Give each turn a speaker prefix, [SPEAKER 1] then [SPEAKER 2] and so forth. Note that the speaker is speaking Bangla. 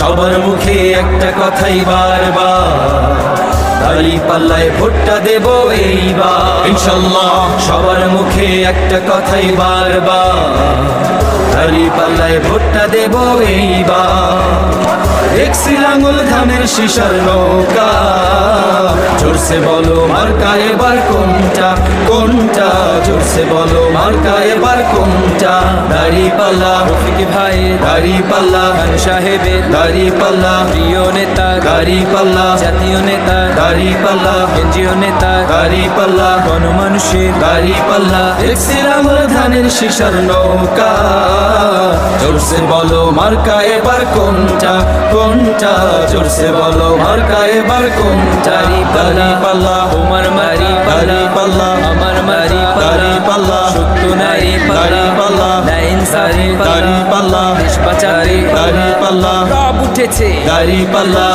[SPEAKER 1] সবার মুখে একটা কথাই বারবার, দাড়ি পাল্লায় ভোটটা দেব এইবার ইনশাল্লাহ। সবার মুখে একটা কথাই বারবার, দাড়ি পাল্লায় ভোটটা দেব এইবার। দেখছি লাঙল ধানের শিশার নৌকা, জোরসে বলো মার্কা এবার কোনটা কোনটা, জোরসে বলো মার্কা এবার কোনটা। দাড়ি পাল্লা রফিক ভাই, দাড়ি পাল্লা খান সাহেবের, দাড়ি পাল্লা প্রিয় নেতা, দাড়ি পাল্লা জাতীয় নেতা, দাড়ি পাল্লা কেন্দ্রীয় নেতা, দাড়ি পাল্লা গণমানুষের, দাড়ি পাল্লা। দেখছি লাঙল ধানের শিশার নৌকা, জোরসে বলো মার্কা এবার কোনটা কোনটা, জোরসে বলো মার্কা এবার কোনটা। দাড়ি পাল্লা তোমার মারি, দাড়ি পাল্লা আমার মারি, দাড়ি পাল্লা সত্য নারী, দাড়ি পাল্লা লাইন সারি, দাড়ি পাল্লা দেশ বাঁচারে, দাড়ি পাল্লা উঠেছে, দাড়ি পাল্লা।